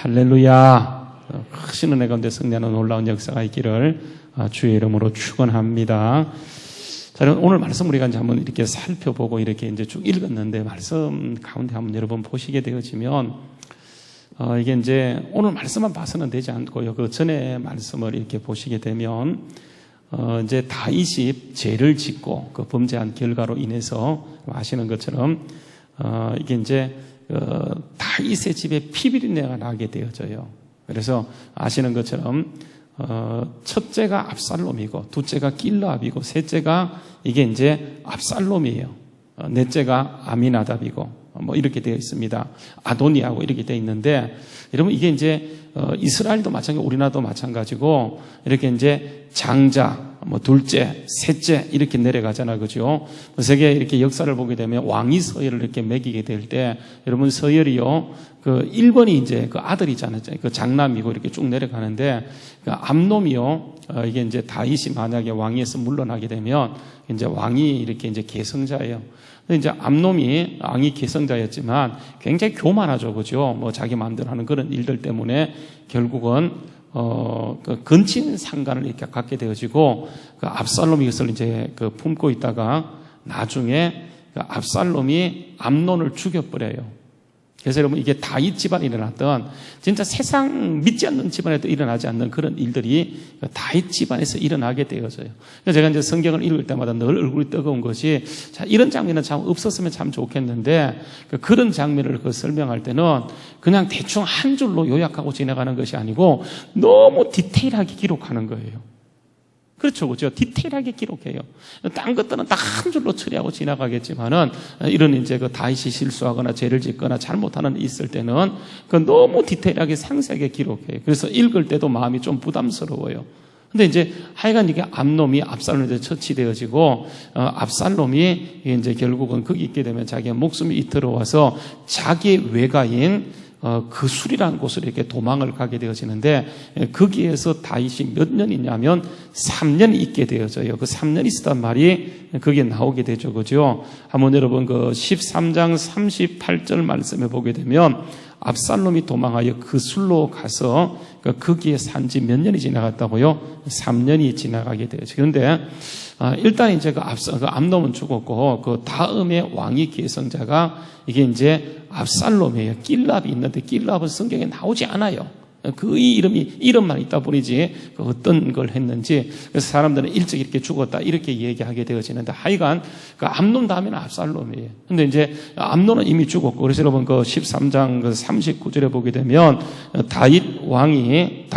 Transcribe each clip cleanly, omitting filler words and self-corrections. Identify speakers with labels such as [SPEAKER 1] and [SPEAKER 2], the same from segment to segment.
[SPEAKER 1] 할렐루야. 크신 은혜 가운데 승리하는 놀라운 역사가 있기를 주의 이름으로 축원합니다. 자, 오늘 말씀 우리가 이제 한번 이렇게 살펴보고 이렇게 이제 쭉 읽었는데 말씀 가운데 한번 여러분 보시게 되어지면 이게 이제 오늘 말씀만 봐서는 되지 않고요. 그 전에 말씀을 이렇게 보시게 되면 이제 다윗이 죄를 짓고 그 범죄한 결과로 인해서 아시는 것처럼 이게 이제 다윗의 집에 피비린내가 나게 되어져요. 그래서 아시는 것처럼 첫째가 압살롬이고 둘째가 길르압이고 셋째가 이게 이제 압살롬이에요. 넷째가 아미나답이고 뭐 이렇게 되어 있습니다. 아도니하고 이렇게 되어 있는데 여러분 이게 이제 이스라엘도 마찬가지고 우리나라도 마찬가지고 이렇게 이제 장자 뭐 둘째, 셋째 이렇게 내려가잖아요, 그죠? 세계 이렇게 역사를 보게 되면 왕이 서열을 이렇게 매기게 될 때, 여러분 서열이요, 그 1번이 이제 그 아들이잖아요, 그 장남이고 이렇게 쭉 내려가는데, 그 암놈이요, 이게 이제 다윗이 만약에 왕위에서 물러나게 되면 이제 왕이 이렇게 이제 계승자예요. 근데 이제 암놈이 왕이 계승자였지만 굉장히 교만하죠, 그죠? 뭐 자기 마음대로 하는 그런 일들 때문에 결국은 그 근친 상관을 이렇게 갖게 되어지고, 그 압살롬이 이것을 이제 그 품고 있다가 나중에 그 압살롬이 암논을 죽여버려요. 그래서 여러분 이게 다윗 집안에 일어났던 진짜 세상 믿지 않는 집안에도 일어나지 않는 그런 일들이 다윗 집안에서 일어나게 되어져요. 그래서 제가 이제 성경을 읽을 때마다 늘 얼굴이 뜨거운 것이, 자, 이런 장면은 참 없었으면 참 좋겠는데, 그런 장면을 설명할 때는 그냥 대충 한 줄로 요약하고 지나가는 것이 아니고 너무 디테일하게 기록하는 거예요. 그렇죠, 그렇죠. 디테일하게 기록해요. 딴 것들은 딱 한 줄로 처리하고 지나가겠지만은, 이런 이제 그 다윗이 실수하거나 죄를 짓거나 잘못하는 있을 때는 그 너무 디테일하게 상세하게 기록해요. 그래서 읽을 때도 마음이 좀 부담스러워요. 근데 이제 하여간 이게 암놈이 압살롬에 처치되어지고, 압살롬이 이제 결국은 거기 있게 되면 자기의 목숨이 이틀어와서 자기 외가인 그 술이라는 곳으로 이렇게 도망을 가게 되어지는데, 거기에서 다윗이 몇 년이냐면 3년 있게 되어져요. 그 3년 있었단 말이 거기에 나오게 되죠, 그죠? 한번 여러분 그 13장 38절 말씀해 보게 되면, 압살롬이 도망하여 그 술로 가서 거기에 산 지 몇 년이 지나갔다고요? 3년이 지나가게 되죠. 그런데 일단 이제 그 암놈은 죽었고, 그 다음에 왕위 계승자가 이게 이제 압살롬이에요. 길르압이 있는데 길르압은 성경에 나오지 않아요. 그 이름만 있다 뿐이지 어떤 걸 했는지. 그래서 사람들은 일찍 이렇게 죽었다 이렇게 얘기하게 되어지는데, 하여간 그 암논 다음에는 압살롬이에요. 근데 이제 암논은 이미 죽었고, 그래서 여러분 그 13장 그 39절에 보게 되면 다윗 왕의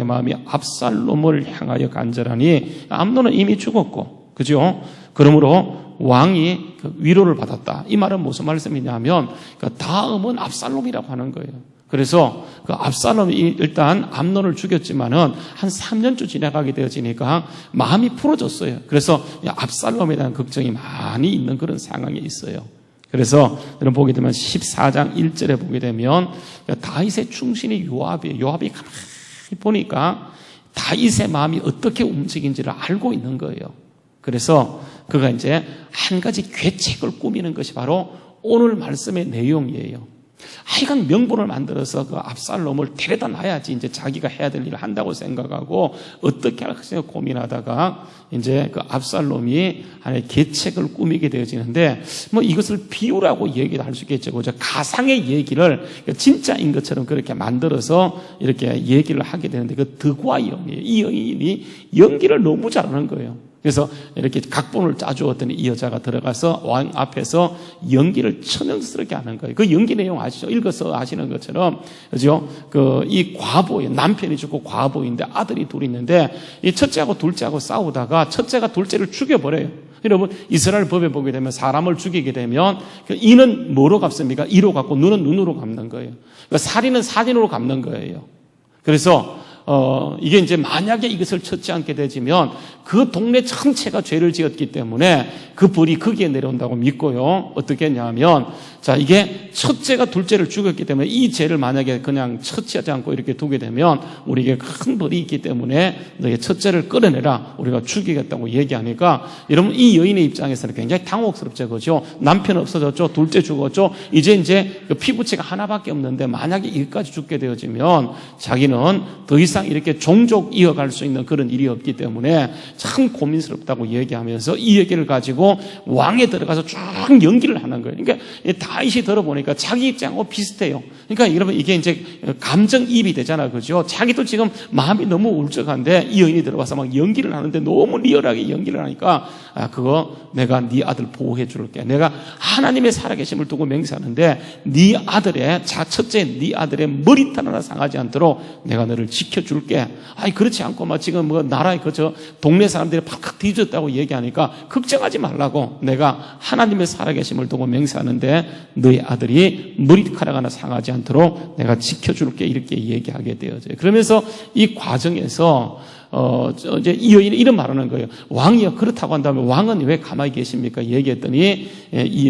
[SPEAKER 1] 마음이 압살롬을 향하여 간절하니, 암논은 이미 죽었고, 그죠? 그러므로 왕이 위로를 받았다. 이 말은 무슨 말씀이냐면 그 다음은 압살롬이라고 하는 거예요. 그래서 그 압살롬이 일단 암논을 죽였지만은 한 3년쯤 지나가게 되어지니까 마음이 풀어졌어요. 그래서 압살롬에 대한 걱정이 많이 있는 그런 상황에 있어요. 그래서 여러분 보게 되면 14장 1절에 보게 되면 다윗의 충신이 요압이에요. 요압이 가만히 보니까 다윗의 마음이 어떻게 움직인지를 알고 있는 거예요. 그래서 그가 이제 한 가지 괴책을 꾸미는 것이 바로 오늘 말씀의 내용이에요. 하여간 명분을 만들어서 그 압살롬을 데려다 놔야지 이제 자기가 해야 될 일을 한다고 생각하고 어떻게 할까 고민하다가 이제 그 압살롬이 하나의 계책을 꾸미게 되어지는데, 뭐 이것을 비유라고 얘기를 할 수 있겠죠. 그죠? 가상의 얘기를 진짜인 것처럼 그렇게 만들어서 이렇게 얘기를 하게 되는데, 그 드과 영이에요. 이 영인이 연기를 너무 잘하는 거예요. 그래서 이렇게 각본을 짜주었더니 이 여자가 들어가서 왕 앞에서 연기를 천연스럽게 하는 거예요. 그 연기 내용 아시죠? 읽어서 아시는 것처럼, 그죠? 이 과부예요. 남편이 죽고 과부인데 아들이 둘 있는데, 이 첫째하고 둘째하고 싸우다가 첫째가 둘째를 죽여버려요. 여러분, 이스라엘 법에 보게 되면 사람을 죽이게 되면 이는 뭐로 갚습니까? 이로 갚고 눈은 눈으로 갚는 거예요. 그러니까 살인은 살인으로 갚는 거예요. 그래서 이게 이제 만약에 이것을 찾지 않게 되지면 그 동네 전체가 죄를 지었기 때문에 그 벌이 거기에 내려온다고 믿고요. 어떻게 했냐면, 자, 이게 첫째가 둘째를 죽였기 때문에 이 죄를 만약에 그냥 처치하지 않고 이렇게 두게 되면 우리에게 큰 벌이 있기 때문에 너의 첫째를 끌어내라. 우리가 죽이겠다고 얘기하니까 여러분 이 여인의 입장에서는 굉장히 당혹스럽죠. 그죠? 남편 없어졌죠. 둘째 죽었죠. 이제 그 피부치가 하나밖에 없는데 만약에 이것까지 죽게 되어지면 자기는 더 이상 이렇게 종족 이어갈 수 있는 그런 일이 없기 때문에 참 고민스럽다고 얘기하면서 이 얘기를 가지고 왕에 들어가서 쭉 연기를 하는 거예요. 그러니까 다윗이 들어보니까 자기 입장하고 비슷해요. 그러니까 여러분 이게 이제 감정이입이 되잖아요. 그죠? 자기도 지금 마음이 너무 울적한데 이 여인이 들어가서 막 연기를 하는데 너무 리얼하게 연기를 하니까 그거 내가 네 아들 보호해 줄게. 내가 하나님의 살아계심을 두고 맹세하는데 네 아들의 첫째 네 아들의 머리털 하나 상하지 않도록 내가 너를 지켜줄게. 아니 그렇지 않고 막 지금 뭐 나라에 그저 동네 사람들이 팍팍 뒤졌다고 얘기하니까 걱정하지 말라고. 내가 하나님의 살아계심을 두고 맹세하는데 너희 아들이 머리카락 하나 상하지 않도록 내가 지켜줄게. 이렇게 얘기하게 되어져요. 그러면서 이 과정에서 이제 이 여인이 이런 말하는 거예요. 왕이요. 그렇다고 한다면 왕은 왜 가만히 계십니까? 얘기했더니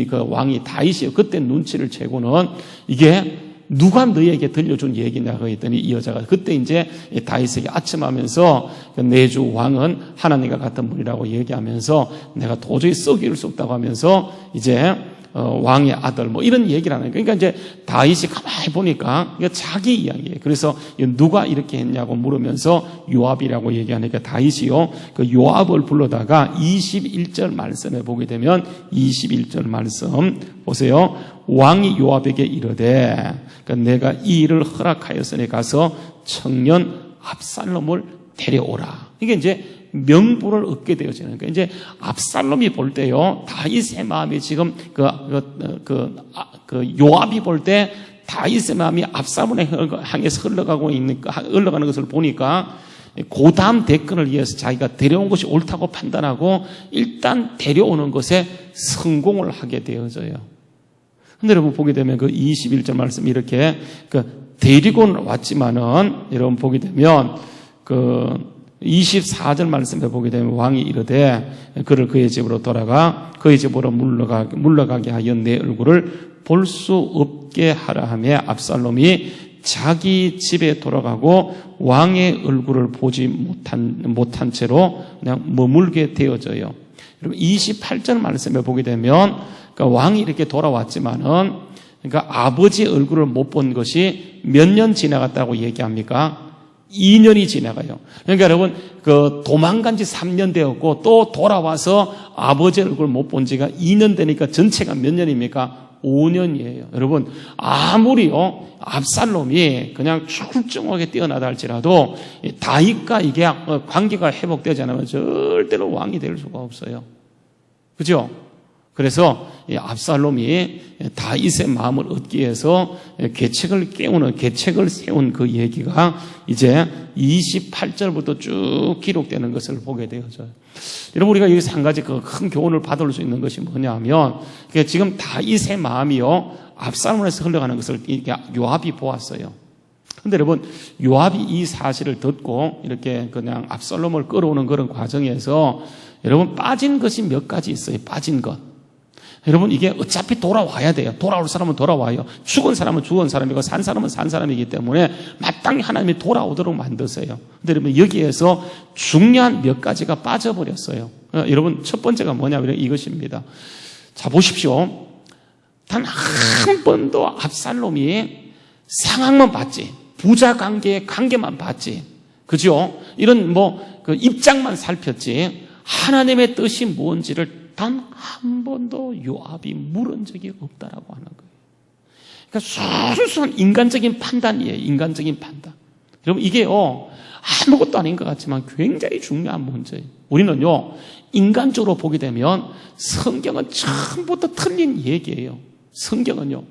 [SPEAKER 1] 그 왕이 다윗이요. 그때 눈치를 채고는 이게 누가 너희에게 들려준 얘기냐고 했더니 이 여자가 그때 이제 다윗에게 아첨하면서 내 주 왕은 하나님과 같은 분이라고 얘기하면서 내가 도저히 썩이울 수 없다고 하면서 이제 왕의 아들 뭐 이런 얘기를 하는 거예요. 그러니까 이제 다윗이 가만히 보니까 이게 자기 이야기예요. 그래서 누가 이렇게 했냐고 물으면서 요압이라고 얘기하니까 다윗이요. 그 요압을 불러다가 21절 말씀에 보게 되면 21절 말씀 보세요. 왕이 요압에게 이르되 그러니까 내가 이 일을 허락하였으니 가서 청년 압살롬을 데려오라. 이게 이제 명분을 얻게 되어지는 거예요. 이제 압살롬이 볼 때요, 다윗의 마음이 지금 요압이 볼 때 다윗의 마음이 압살롬을 향해서 흘러가는 것을 보니까 고담 대권을 위해서 자기가 데려온 것이 옳다고 판단하고 일단 데려오는 것에 성공을 하게 되어져요. 근데 여러분 보게 되면 그 21절 말씀 이렇게 데리고 왔지만은 여러분 보게 되면 24절 말씀에 보게 되면 왕이 이르되 그를 그의 집으로 돌아가 그의 집으로 물러가게 하여 내 얼굴을 볼 수 없게 하라 하며 압살롬이 자기 집에 돌아가고 왕의 얼굴을 보지 못한 채로 그냥 머물게 되어져요. 여러분 28절 말씀에 보게 되면 그러니까 왕이 이렇게 돌아왔지만은 그러니까 아버지 얼굴을 못 본 것이 몇 년 지나갔다고 얘기합니까? 2년이 지나가요. 그러니까 여러분 도망간 지 3년 되었고 또 돌아와서 아버지 얼굴 못 본 지가 2년 되니까 전체가 몇 년입니까? 5년이에요. 여러분 아무리요 압살롬이 그냥 출중하게 뛰어나다 할지라도 다윗과 이게 관계가 회복되지 않으면 절대로 왕이 될 수가 없어요. 그죠? 그래서 압살롬이 다윗의 마음을 얻기 위해서 계책을 세운 그 얘기가 이제 28절부터 쭉 기록되는 것을 보게 되어져요. 여러분 우리가 여기서 한 가지 그 큰 교훈을 받을 수 있는 것이 뭐냐면 지금 다윗의 마음이요 압살롬에서 흘러가는 것을 요압이 보았어요. 그런데 여러분 요압이 이 사실을 듣고 이렇게 그냥 압살롬을 끌어오는 그런 과정에서 여러분 빠진 것이 몇 가지 있어요. 빠진 것. 여러분 이게 어차피 돌아와야 돼요. 돌아올 사람은 돌아와요. 죽은 사람은 죽은 사람이고 산 사람은 산 사람이기 때문에 마땅히 하나님이 돌아오도록 만드세요. 근데 여러분 여기에서 중요한 몇 가지가 빠져버렸어요. 여러분 첫 번째가 뭐냐면 이것입니다. 자 보십시오. 단 한 번도 압살롬이 상황만 봤지 부자 관계만 봤지 그죠? 이런 그 입장만 살폈지 하나님의 뜻이 뭔지를 단 한 번도 요압이 물은 적이 없다라고 하는 거예요. 그러니까 순수한 인간적인 판단이에요. 인간적인 판단. 여러분 이게요 아무것도 아닌 것 같지만 굉장히 중요한 문제예요. 우리는요 인간적으로 보게 되면 성경은 처음부터 틀린 얘기예요. 성경은요.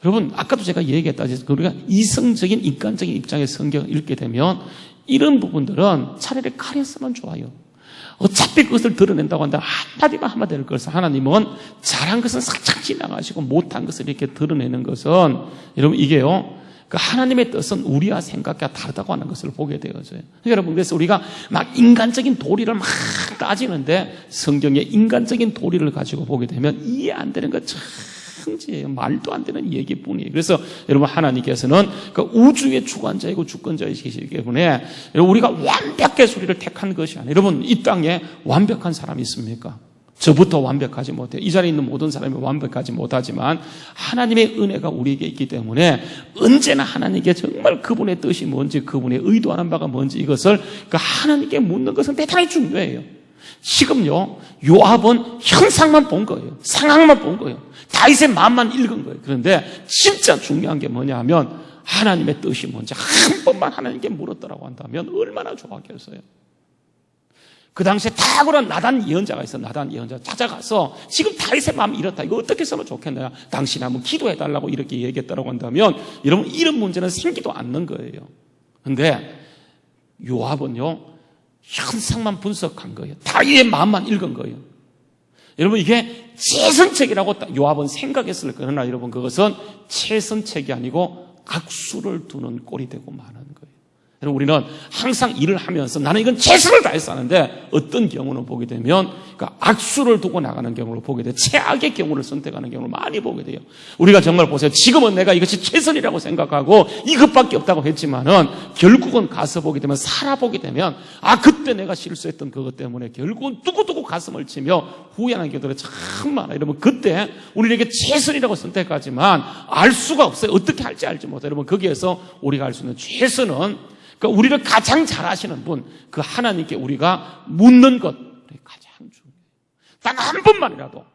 [SPEAKER 1] 여러분 아까도 제가 얘기했다시피 우리가 이성적인 인간적인 입장에서 성경을 읽게 되면 이런 부분들은 차라리 가렸으면 좋아요. 어차피 그것을 드러낸다고 한다 한마디만 하면 될 것을 하나님은 잘한 것은 살짝 지나가시고 못한 것을 이렇게 드러내는 것은 여러분 이게요 그 하나님의 뜻은 우리와 생각과 다르다고 하는 것을 보게 되어져요. 여러분, 그래서 우리가 막 인간적인 도리를 막 따지는데 성경의 인간적인 도리를 가지고 보게 되면 이해 안 되는 것 천지예요. 말도 안 되는 얘기뿐이에요. 그래서 여러분, 하나님께서는 그 우주의 주관자이고 주권자이시기 때문에 우리가 완벽의 소리를 택한 것이 아니에요. 여러분, 이 땅에 완벽한 사람이 있습니까? 저부터 완벽하지 못해요. 이 자리에 있는 모든 사람이 완벽하지 못하지만 하나님의 은혜가 우리에게 있기 때문에 언제나 하나님께 정말 그분의 뜻이 뭔지, 그분의 의도하는 바가 뭔지 이것을 그 하나님께 묻는 것은 대단히 중요해요. 지금요, 요압은 현상만 본 거예요. 상황만 본 거예요. 다윗의 마음만 읽은 거예요. 그런데 진짜 중요한 게 뭐냐 하면 하나님의 뜻이 뭔지 한 번만 하나님께 물었더라고 한다면 얼마나 좋았겠어요. 그 당시에 탁월한 나단 예언자가 있어. 나단 예언자 찾아가서 지금 다윗의 마음이 이렇다. 이거 어떻게 쓰면 좋겠느냐. 당신이 한번 기도해달라고 이렇게 얘기했다고 한다면 여러분, 이런 문제는 생기도 않는 거예요. 그런데 요압은요, 현상만 분석한 거예요. 다윗의 마음만 읽은 거예요. 여러분, 이게 최선책이라고 요압은 생각했을 거예요. 그러나 여러분, 그것은 최선책이 아니고 악수를 두는 꼴이 되고 마는 거예요. 여러분, 우리는 항상 일을 하면서 나는 이건 최선을 다해서 하는데 어떤 경우는 보게 되면 그러니까 악수를 두고 나가는 경우를 보게 돼요. 최악의 경우를 선택하는 경우를 많이 보게 돼요. 우리가 정말 보세요. 지금은 내가 이것이 최선이라고 생각하고 이것밖에 없다고 했지만은 결국은 가서 보게 되면 살아보게 되면 그때 내가 실수했던 그것 때문에 결국은 두고두고 가슴을 치며 후회하는 경우들이 참 많아요. 여러분, 그때 우리에게 최선이라고 선택하지만 알 수가 없어요. 어떻게 할지 알지 못해요. 여러분, 거기에서 우리가 알 수 있는 최선은 그러니까 우리를 가장 잘 아시는 분, 그 하나님께 우리가 묻는 것 가장 중요해요. 단 한 번만이라도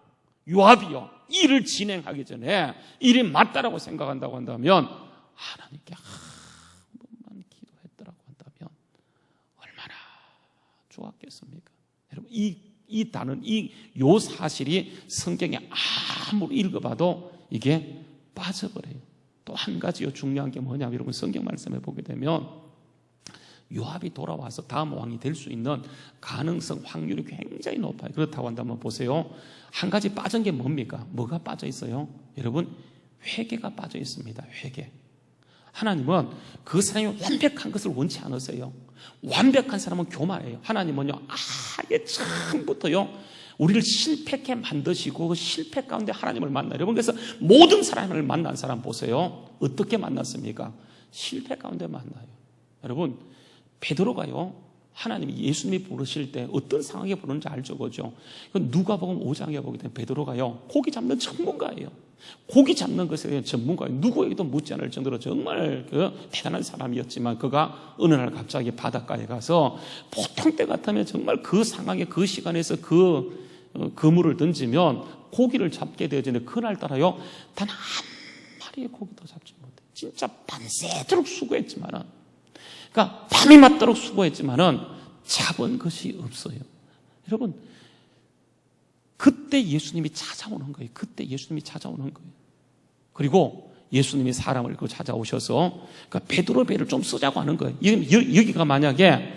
[SPEAKER 1] 요압이요, 일을 진행하기 전에 일이 맞다라고 생각한다고 한다면 하나님께 한 번만 기도했더라고 한다면 얼마나 좋았겠습니까? 여러분, 이 단은 요 사실이 성경에 아무리 읽어봐도 이게 빠져버려요. 또 한 가지요, 중요한 게 뭐냐면 여러분, 성경 말씀에 보게 되면 요압이 돌아와서 다음 왕이 될 수 있는 가능성, 확률이 굉장히 높아요. 그렇다고 한다면 보세요. 한 가지 빠진 게 뭡니까? 뭐가 빠져 있어요? 여러분, 회개가 빠져 있습니다. 회개. 하나님은 그 사람이 완벽한 것을 원치 않으세요. 완벽한 사람은 교만해요. 하나님은요, 아예 처음부터요, 우리를 실패케 만드시고 그 실패 가운데 하나님을 만나요. 여러분, 그래서 모든 사람을 만난 사람 보세요. 어떻게 만났습니까? 실패 가운데 만나요. 여러분, 베드로가요, 하나님이 예수님이 부르실 때 어떤 상황에 부르는지 알죠, 그죠? 누가복음 5장에 보게 되면 베드로가요, 고기 잡는 전문가예요. 고기 잡는 것에 전문가예요. 누구에게도 묻지 않을 정도로 정말 대단한 사람이었지만 그가 어느 날 갑자기 바닷가에 가서 보통 때 같으면 정말 그 상황에 그 시간에서 그물을 던지면 고기를 잡게 되어지는데 그날따라요, 단 한 마리의 고기도 잡지 못해. 진짜 밤새도록 수고했지만은, 그러니까 밤이 맞도록 수고했지만은 잡은 것이 없어요. 여러분, 그때 예수님이 찾아오는 거예요. 그때 예수님이 찾아오는 거예요. 그리고 예수님이 사람을 찾아오셔서 그러니까 베드로 배를 좀 쓰자고 하는 거예요. 여기가 만약에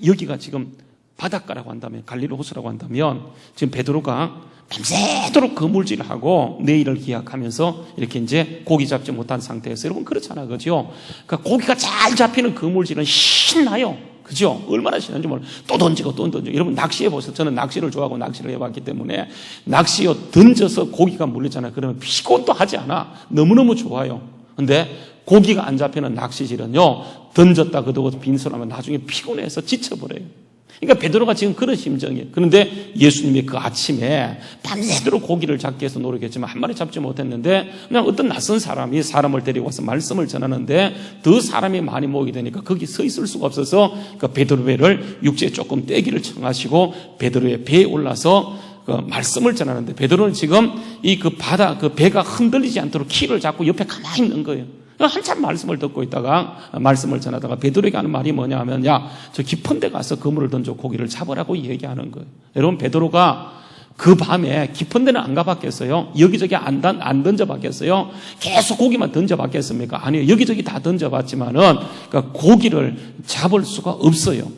[SPEAKER 1] 여기가 지금 바닷가라고 한다면, 갈릴리 호수라고 한다면 지금 베드로가 밤새도록 그물질을 하고 내일을 기약하면서 이렇게 이제 고기 잡지 못한 상태에서, 여러분 그렇잖아요, 그죠? 그러니까 고기가 잘 잡히는 그물질은 신나요, 그죠? 얼마나 신난지 몰라요. 또 던지고 또 던지고. 여러분, 낚시해 보세요. 저는 낚시를 좋아하고 낚시를 해봤기 때문에 낚시요, 던져서 고기가 물리잖아요. 그러면 피곤도 하지 않아. 너무너무 좋아요. 근데 고기가 안 잡히는 낚시질은요, 던졌다 그러고 빈손하면 나중에 피곤해서 지쳐버려요. 그러니까 베드로가 지금 그런 심정이에요. 그런데 예수님이 그 아침에 밤새도록 고기를 잡기 위해서 노력했지만 한 마리 잡지 못했는데 그냥 어떤 낯선 사람이 사람을 데리고 와서 말씀을 전하는데 더 사람이 많이 모이게 되니까 거기 서 있을 수가 없어서 그 베드로 배를 육지에 조금 떼기를 청하시고 베드로의 배에 올라서 그 말씀을 전하는데, 베드로는 지금 그 배가 흔들리지 않도록 키를 잡고 옆에 가만히 있는 거예요. 한참 말씀을 듣고 있다가, 말씀을 전하다가 베드로에게 하는 말이 뭐냐 하면, 야, 저 깊은 데 가서 그물을 던져 고기를 잡으라고 얘기하는 거예요. 여러분, 베드로가 그 밤에 깊은 데는 안 가봤겠어요? 여기저기 안 던져봤겠어요? 계속 고기만 던져봤겠습니까? 아니요. 여기저기 다 던져봤지만은, 그러니까 고기를 잡을 수가 없어요.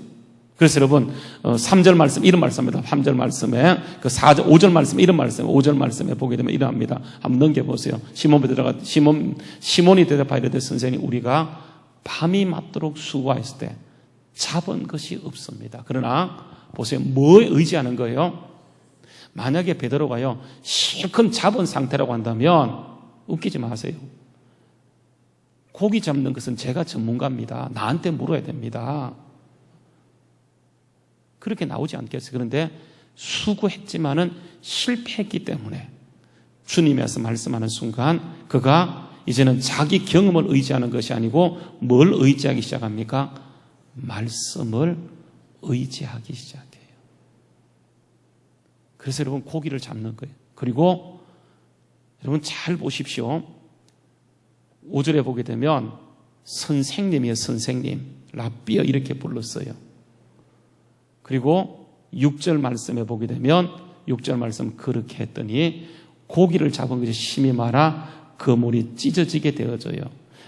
[SPEAKER 1] 그래서 여러분 3절 말씀 이런 말씀입니다. 3절 말씀에 그 4절 5절 말씀 이런 말씀 5절 말씀에 보게 되면 이러합니다. 한번 넘겨보세요. 시몬이 대답하여 이르되 선생님 우리가 밤이 맞도록 수고했을 때 잡은 것이 없습니다. 그러나 보세요. 뭐에 의지하는 거예요? 만약에 베드로가요 실컷 잡은 상태라고 한다면 웃기지 마세요. 고기 잡는 것은 제가 전문가입니다. 나한테 물어야 됩니다. 그렇게 나오지 않겠어요. 그런데 수고했지만은 실패했기 때문에 주님께서 말씀하는 순간 그가 이제는 자기 경험을 의지하는 것이 아니고 뭘 의지하기 시작합니까? 말씀을 의지하기 시작해요. 그래서 여러분 고기를 잡는 거예요. 그리고 여러분 잘 보십시오. 5절에 보게 되면 선생님이에요. 선생님. 라비어 이렇게 불렀어요. 그리고 6절 말씀에 보게 되면 6절 말씀 그렇게 했더니 고기를 잡은 것이 심히 많아 그물이 찢어지게 되어져요.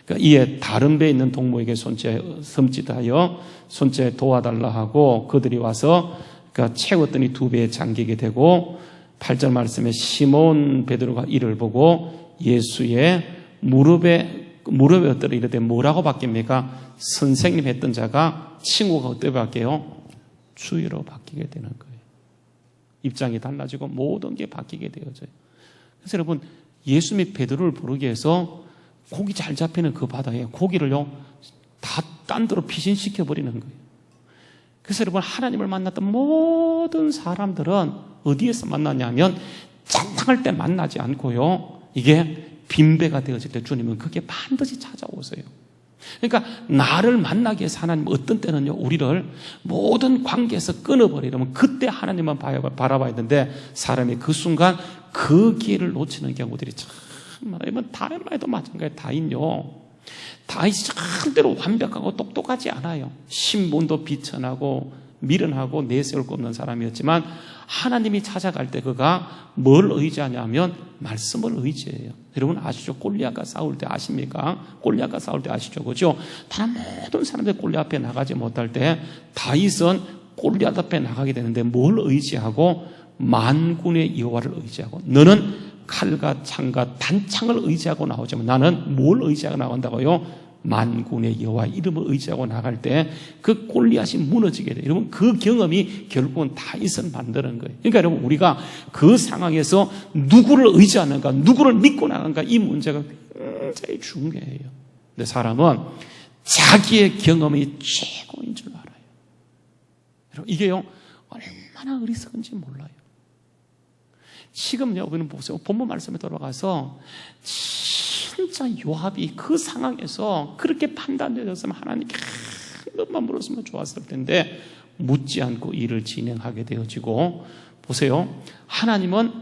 [SPEAKER 1] 그러니까 이에 다른 배에 있는 동무에게 섬짓하여 손째 도와달라 하고 그들이 와서 그러니까 채웠더니 두 배에 잠기게 되고 8절 말씀에 시몬 베드로가 이를 보고 예수의 무릎에 엎드려 이르되 뭐라고 바뀝니까? 선생님 했던 자가 친구가 어떻게 바뀌어요? 주의로 바뀌게 되는 거예요. 입장이 달라지고 모든 게 바뀌게 되어져요. 그래서 여러분 예수님이 베드로를 부르기 위해서 고기 잘 잡히는 그 바다에 고기를요 다 딴 데로 피신시켜버리는 거예요. 그래서 여러분 하나님을 만났던 모든 사람들은 어디에서 만나냐면 찬양할 때 만나지 않고요 이게 빈배가 되어질 때 주님은 그게 반드시 찾아오세요. 그러니까 나를 만나기 위해서 하나님 어떤 때는요 우리를 모든 관계에서 끊어버리려면 그때 하나님만 바라봐야 되는데 사람이 그 순간 그 기회를 놓치는 경우들이 참 많아요. 다윗도 마찬가지예요. 다윗이 절대로 완벽하고 똑똑하지 않아요. 신분도 비천하고 미련하고 내세울 거 없는 사람이었지만 하나님이 찾아갈 때 그가 뭘 의지하냐면 말씀을 의지해요. 여러분 아시죠? 골리앗과 싸울 때 아십니까? 골리앗과 싸울 때 아시죠? 그죠? 다른 모든 사람들이 골리앗 앞에 나가지 못할 때 다윗은 골리앗 앞에 나가게 되는데 뭘 의지하고 만군의 여호와를 의지하고 너는 칼과 창과 단창을 의지하고 나오지만 나는 뭘 의지하고 나간다고요? 만군의 여호와 이름을 의지하고 나갈 때 그 골리앗이 무너지게 돼요. 여러분 그 경험이 결국은 다윗을 만드는 거예요. 그러니까 여러분 우리가 그 상황에서 누구를 의지하는가 누구를 믿고 나가는가 이 문제가 굉장히 중요해요. 근데 사람은 자기의 경험이 최고인 줄 알아요. 여러분 이게요 얼마나 어리석은지 몰라요. 지금 여러분 보세요. 본문 말씀에 돌아가서 진짜 요압이 그 상황에서 그렇게 판단되었으면 하나님께 한 것만 물었으면 좋았을 텐데 묻지 않고 일을 진행하게 되어지고 보세요. 하나님은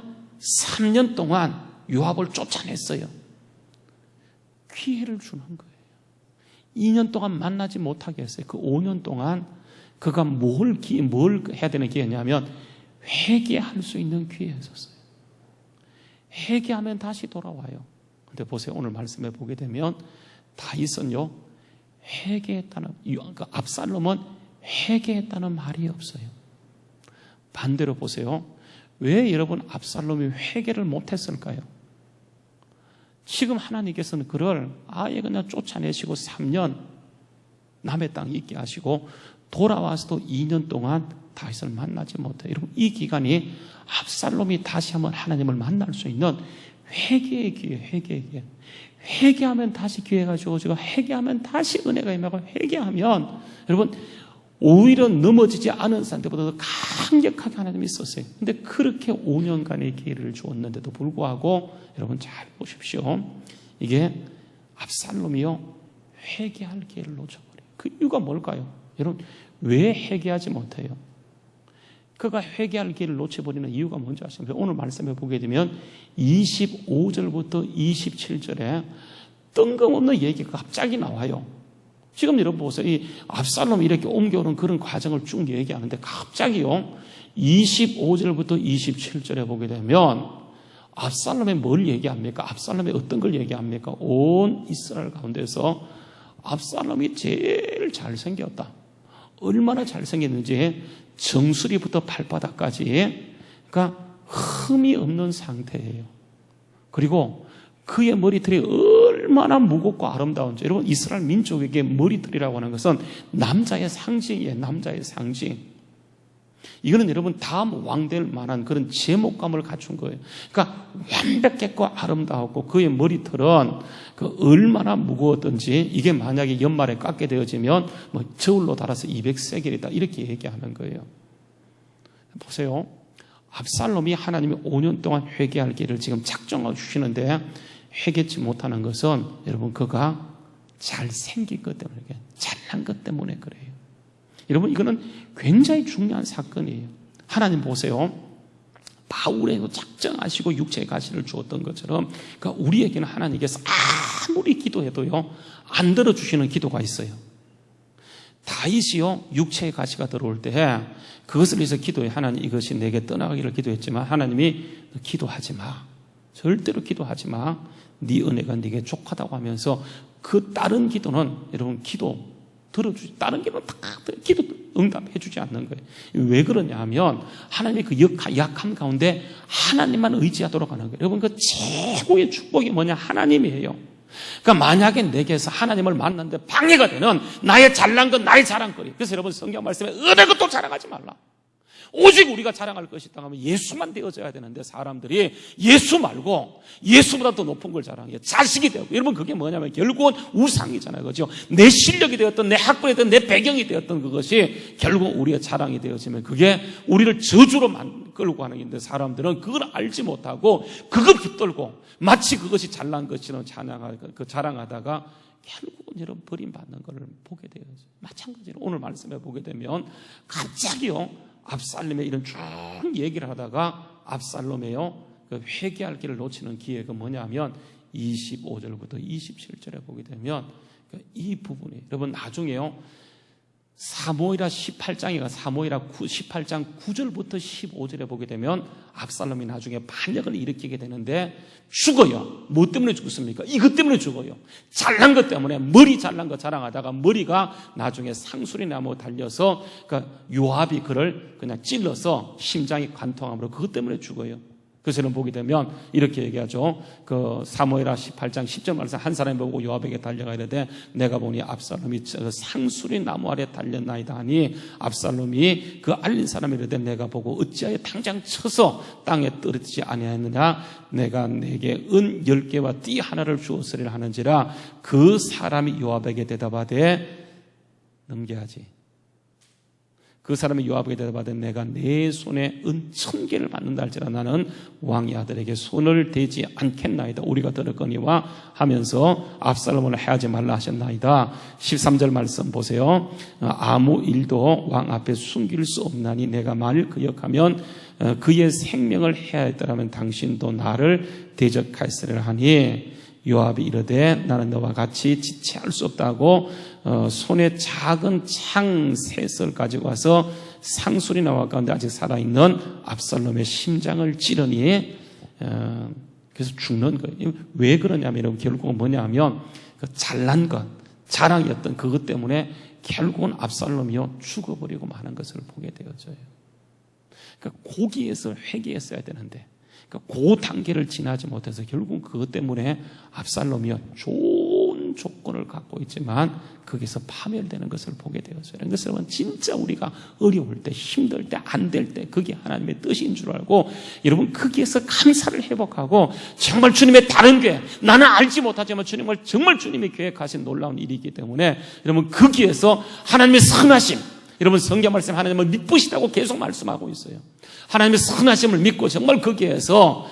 [SPEAKER 1] 3년 동안 요압을 쫓아냈어요. 기회를 주는 거예요. 2년 동안 만나지 못하게 했어요. 그 5년 동안 그가 뭘 해야 되는 기회냐면 회개할 수 있는 기회였었어요. 회개하면 다시 돌아와요. 근데 보세요. 오늘 말씀에 보게 되면 다윗은요 회개했다는 압살롬은 회개했다는 말이 없어요. 반대로 보세요. 왜 여러분 압살롬이 회개를 못했을까요? 지금 하나님께서는 그를 아예 그냥 쫓아내시고 3년 남의 땅에 있게 하시고 돌아와서도 2년 동안 다윗을 만나지 못해요. 여러분 이 기간이 압살롬이 다시 한번 하나님을 만날 수 있는 회개의 기회, 회개의 기회. 회개하면 다시 기회가 주어지고 회개하면 다시 은혜가 임하고 회개하면 여러분 오히려 넘어지지 않은 상태보다 더 강력하게 하나님이 있었어요. 근데 그렇게 5년간의 기회를 주었는데도 불구하고 여러분 잘 보십시오. 이게 압살롬이요 회개할 기회를 놓쳐버려요. 그 이유가 뭘까요? 여러분 왜 회개하지 못해요? 그가 회개할 기회를 놓쳐버리는 이유가 뭔지 아십니까? 오늘 말씀해 보게 되면 25절부터 27절에 뜬금없는 얘기가 갑자기 나와요. 지금 여러분 보세요. 이 압살롬이 이렇게 옮겨오는 그런 과정을 쭉 얘기하는데 갑자기요 25절부터 27절에 보게 되면 압살롬이 뭘 얘기합니까? 압살롬이 어떤 걸 얘기합니까? 온 이스라엘 가운데서 압살롬이 제일 잘생겼다. 얼마나 잘생겼는지 정수리부터 발바닥까지 그러니까 흠이 없는 상태예요. 그리고 그의 머리털이 얼마나 무겁고 아름다운지. 여러분, 이스라엘 민족에게 머리털이라고 하는 것은 남자의 상징이에요. 남자의 상징. 이거는 여러분 다음 왕 될 만한 그런 제목감을 갖춘 거예요. 그러니까 완벽했고 아름다웠고 그의 머리털은 그 얼마나 무거웠던지 이게 만약에 연말에 깎게 되어지면 뭐 저울로 달아서 200세겔이다 이렇게 얘기하는 거예요. 보세요. 압살롬이 하나님이 5년 동안 회개할 길을 지금 작정하고 주시는데 회개치 못하는 것은 여러분 그가 잘생긴 것 때문에 잘난 것 때문에 그래요. 여러분 이거는 굉장히 중요한 사건이에요. 하나님 보세요. 바울에도 작정하시고 육체의 가시를 주었던 것처럼 그러니까 우리에게는 하나님께서 아무리 기도해도요 안 들어주시는 기도가 있어요. 다윗이요 육체의 가시가 들어올 때 그것을 위해서 기도해. 하나님 이것이 내게 떠나가기를 기도했지만 하나님이 기도하지 마. 절대로 기도하지 마. 네 은혜가 네게 족하다고 하면서 그 다른 기도는 여러분 기도 들어주지. 다른 기도는 다 기도 응답해 주지 않는 거예요. 왜 그러냐 하면 하나님의 그 약함 가운데 하나님만 의지하도록 하는 거예요. 여러분 그 최고의 축복이 뭐냐? 하나님이에요. 그러니까 만약에 내게서 하나님을 만났는데 방해가 되는 나의 잘난 것, 나의 자랑거리. 그래서 여러분 성경 말씀에 어느 것도 자랑하지 말라. 오직 우리가 자랑할 것이 있다 하면 예수만 되어져야 되는데 사람들이 예수 말고 예수보다 더 높은 걸 자랑해요. 자식이 되고. 여러분 그게 뭐냐면 결국은 우상이잖아요. 그렇죠? 내 실력이 되었던 내 학벌이 되었던 내 배경이 되었던 그것이 결국 우리의 자랑이 되어지면 그게 우리를 저주로 끌고 가는 건데 사람들은 그걸 알지 못하고 그걸 붙들고 마치 그것이 잘난 것처럼 자랑하다가 결국은 여러분 버림받는 것을 보게 되어요. 마찬가지로 오늘 말씀에 보게 되면 갑자기요 압살롬의 이런 쭉 얘기를 하다가 압살롬의요 그 회개할 길을 놓치는 기회가 뭐냐면 25절부터 27절에 보게 되면 이 부분이 여러분 나중에요 사무엘하 18장이가 사무엘하 18장 9절부터 15절에 보게 되면 압살롬이 나중에 반역을 일으키게 되는데 죽어요. 뭐 때문에 죽습니까? 이것 때문에 죽어요. 잘난 것 때문에 머리 잘난 거 자랑하다가 머리가 나중에 상수리 나무 달려서 그러니까 요압이 그를 그냥 찔러서 심장이 관통함으로 그것 때문에 죽어요. 그래서 보게 되면 이렇게 얘기하죠. 그 사무엘하 18장 10절 말씀 한 사람이 보고 요압에게 달려가 이르되 내가 보니 압살롬이 상수리 나무 아래 달렸나이다 하니 압살롬이 그 알린 사람이 이르되 내가 보고 어찌하여 당장 쳐서 땅에 떨어지지 아니하였느냐 내가 내게 은 10개와 띠 하나를 주었으리라 하는지라 그 사람이 요압에게 대답하되 넘겨야지. 그 사람이 요압에게 대답하되 내가 내 손에 은 1000개를 받는다 할지라 나는 왕의 아들에게 손을 대지 않겠나이다. 우리가 들었거니와 하면서 압살롬을 해하지 말라 하셨나이다. 13절 말씀 보세요. 아무 일도 왕 앞에 숨길 수 없나니 내가 만일 기억하면 그의 생명을 해하였더라면 당신도 나를 대적하였으리라 하니 요압이 이르되 나는 너와 같이 지체할 수 없다고 손에 작은 창 셋을 가지고 와서 상수리 나무 가운데 아직 살아있는 압살롬의 심장을 찌르니 그래서 죽는 거예요. 왜 그러냐면 여러분 결국은 뭐냐면 그 잘난 것 자랑이었던 그것 때문에 결국은 압살롬이요 죽어버리고 마는 것을 보게 되어져요. 그러니까 고기에서 회개했어야 되는데 그러니까 그 단계를 지나지 못해서 결국은 그것 때문에 압살롬이요 좋은 조건을 갖고 있지만 거기서 파멸되는 것을 보게 되었어요. 그런 것은 진짜 우리가 어려울 때 힘들 때 안 될 때 그게 하나님의 뜻인 줄 알고 여러분 거기에서 감사를 회복하고 정말 주님의 다른 계획 나는 알지 못하지만 주님을 정말 주님이 계획하신 놀라운 일이기 때문에 여러분 거기에서 하나님의 선하심 여러분 성경 말씀 하나님을 믿으시다고 계속 말씀하고 있어요. 하나님의 선하심을 믿고 정말 거기에서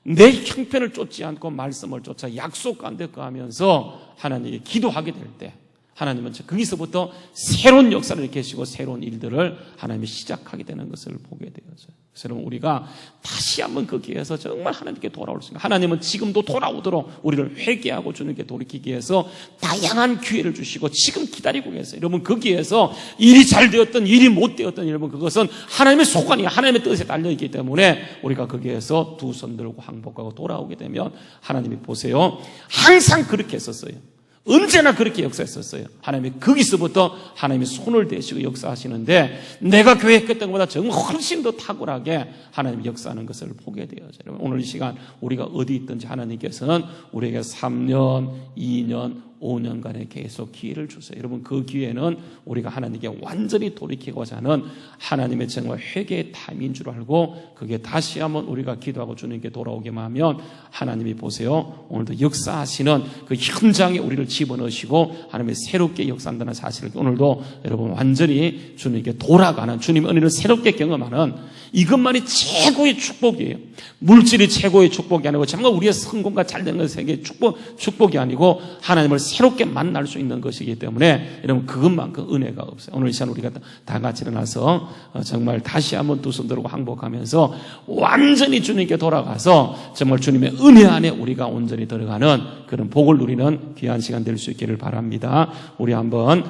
[SPEAKER 1] 내 형편을 쫓지 않고 말씀을 쫓아 약속 가운데 거하면서 하나님께 기도하게 될 때 하나님은 거기서부터 새로운 역사를 계시고 새로운 일들을 하나님이 시작하게 되는 것을 보게 되어져요. 그래서 여러분 우리가 다시 한번 거기에서 정말 하나님께 돌아올 수 있는 하나님은 지금도 돌아오도록 우리를 회개하고 주님께 돌이키기 위해서 다양한 기회를 주시고 지금 기다리고 계세요. 여러분 거기에서 일이 잘 되었던 일이 못 되었던 여러분 그것은 하나님의 소관이 하나님의 뜻에 달려있기 때문에 우리가 거기에서 두 손 들고 항복하고 돌아오게 되면 하나님이 보세요. 항상 그렇게 했었어요. 언제나 그렇게 역사했었어요. 하나님이 거기서부터 하나님이 손을 대시고 역사하시는데 내가 계획했던 것보다 정말 훨씬 더 탁월하게 하나님이 역사하는 것을 보게 되어요. 여러분, 오늘 이 시간 우리가 어디 있든지 하나님께서는 우리에게 3년, 2년, 5년간의 계속 기회를 주세요. 여러분, 그 기회는 우리가 하나님께 완전히 돌이키고자 하는 하나님의 정말 회개의 타임인 줄 알고 그게 다시 한번 우리가 기도하고 주님께 돌아오기만 하면 하나님이 보세요. 오늘도 역사하시는 그 현장에 우리를 집어넣으시고 하나님이 새롭게 역사한다는 사실을 오늘도 여러분 완전히 주님께 돌아가는 주님의 은혜를 새롭게 경험하는 이것만이 최고의 축복이에요. 물질이 최고의 축복이 아니고 정말 우리의 성공과 잘된 것의 축복이 아니고 하나님을 새롭게 만날 수 있는 것이기 때문에 여러분 그것만큼 은혜가 없어요. 오늘 이 시간 우리가 다 같이 일어나서 정말 다시 한번 두 손 들고 항복하면서 완전히 주님께 돌아가서 정말 주님의 은혜 안에 우리가 온전히 들어가는 그런 복을 누리는 귀한 시간 될 수 있기를 바랍니다. 우리 한번